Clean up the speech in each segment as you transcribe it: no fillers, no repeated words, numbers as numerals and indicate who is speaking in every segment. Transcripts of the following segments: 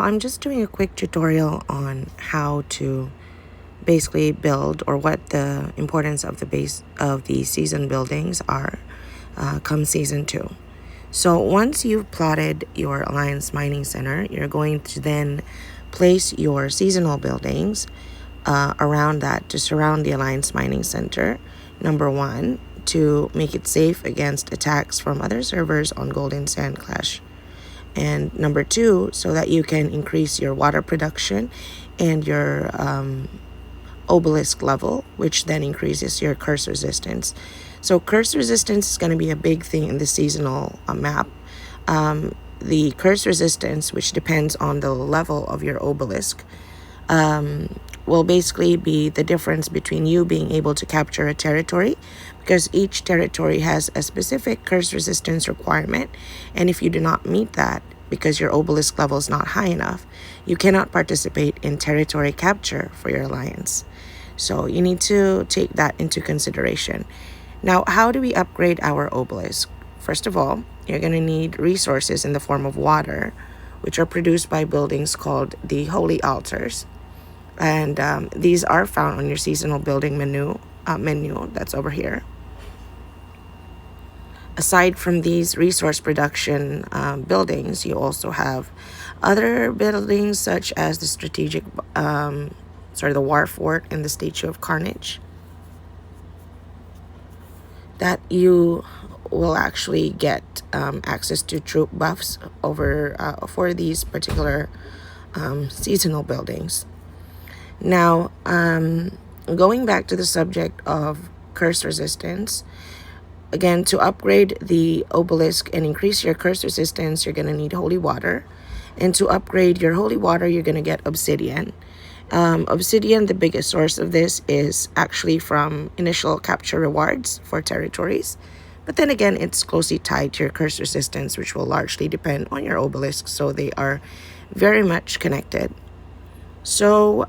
Speaker 1: I'm just doing a quick tutorial on how to basically build, or what the importance of the base of the season buildings are come season 2. So once you've plotted your Alliance Mining Center, you're going to then place your seasonal buildings around that to surround the Alliance Mining Center. Number one, to make it safe against attacks from other servers on Golden Sand Clash. And number two, so that you can increase your water production and your obelisk level, which then increases your curse resistance. So curse resistance is going to be a big thing in the seasonal map. The curse resistance, which depends on the level of your obelisk, will basically be the difference between you being able to capture a territory, because each territory has a specific curse resistance requirement, and if you do not meet that because your obelisk level is not high enough, you cannot participate in territory capture for your alliance. So you need to take that into consideration. Now, how do we upgrade our obelisk? First of all, you're going to need resources in the form of water, which are produced by buildings called the Holy Altars. And these are found on your seasonal building menu that's over here. Aside from these resource production buildings, you also have other buildings such as the strategic, the War Fort and the Statue of Carnage, that you will actually get access to troop buffs over for these particular seasonal buildings. Now, going back to the subject of curse resistance, again, to upgrade the obelisk and increase your curse resistance, you're going to need holy water. And to upgrade your holy water, you're going to get obsidian. Obsidian, the biggest source of this is actually from initial capture rewards for territories. But then again, it's closely tied to your curse resistance, which will largely depend on your obelisk. So they are very much connected. So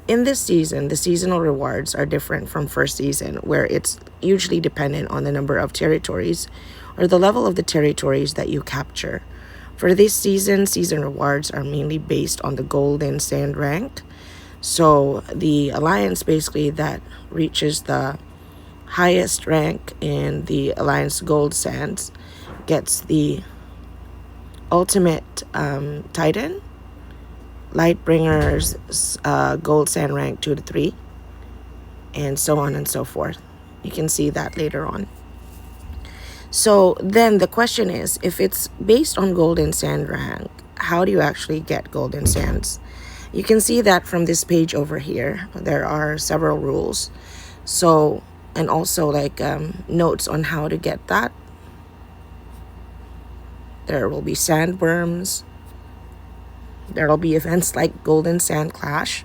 Speaker 1: in this season, the seasonal rewards are different from first season, where it's usually dependent on the number of territories or the level of the territories that you capture. For this season, season rewards are mainly based on the Golden Sand rank. So the alliance basically that reaches the highest rank in the Alliance Gold Sands gets the ultimate Titan, Lightbringers, Gold Sand rank 2 to 3, and so on and so forth. You can see that later on. So then the question is, if it's based on Golden Sand rank, how do you actually get Golden Sands? You can see that from this page over here. There are several rules. So, and also notes on how to get that. There will be sandworms. There will be events like Golden Sand Clash,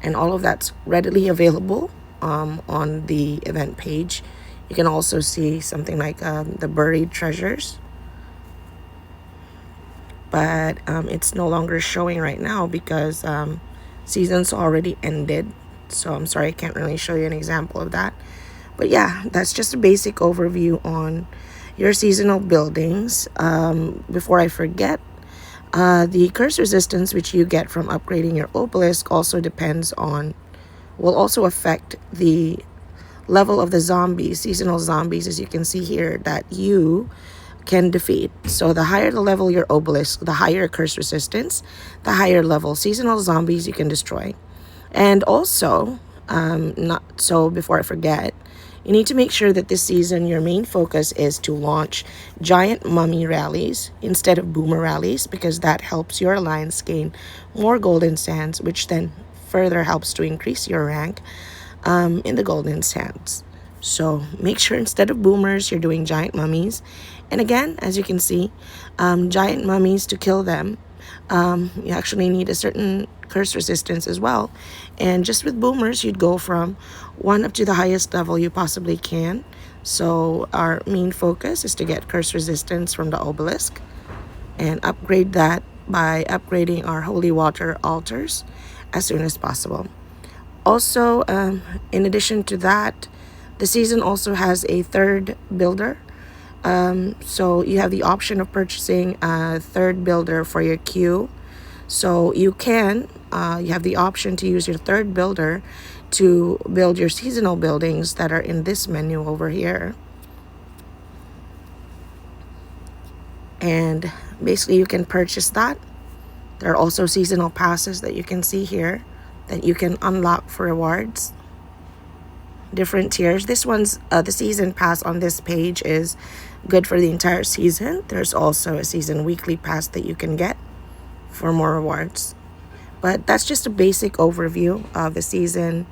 Speaker 1: and all of that's readily available on the event page. You can also see something like the buried treasures, but it's no longer showing right now because season's already ended. So I'm sorry, I can't really show you an example of that. But yeah, that's just a basic overview on your seasonal buildings. Before I forget, the curse resistance which you get from upgrading your obelisk also will also affect the level of the zombies, seasonal zombies, as you can see here, that you can defeat. So the higher the level your obelisk, the higher curse resistance, the higher level seasonal zombies you can destroy. And also, before I forget, you need to make sure that this season your main focus is to launch giant mummy rallies instead of boomer rallies, because that helps your alliance gain more golden sands, which then further helps to increase your rank in the golden sands. So make sure instead of boomers, you're doing giant mummies. And again, as you can see, giant mummies, to kill them, you actually need a certain curse resistance as well. And just with boomers, you'd go from 1 up to the highest level you possibly can. So our main focus is to get curse resistance from the obelisk and upgrade that by upgrading our holy water altars as soon as possible. Also, in addition to that, the season also has a third builder, So you have the option of purchasing a third builder for your queue. So you have the option to use your third builder to build your seasonal buildings that are in this menu over here. And basically you can purchase that. There are also seasonal passes that you can see here that you can unlock for rewards. Different tiers. This one's the season pass on this page is good for the entire season. There's also a season weekly pass that you can get for more rewards. But that's just a basic overview of the season,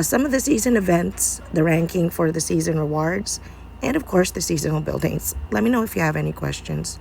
Speaker 1: some of the season events, the ranking for the season rewards, and of course the seasonal buildings. Let me know if you have any questions.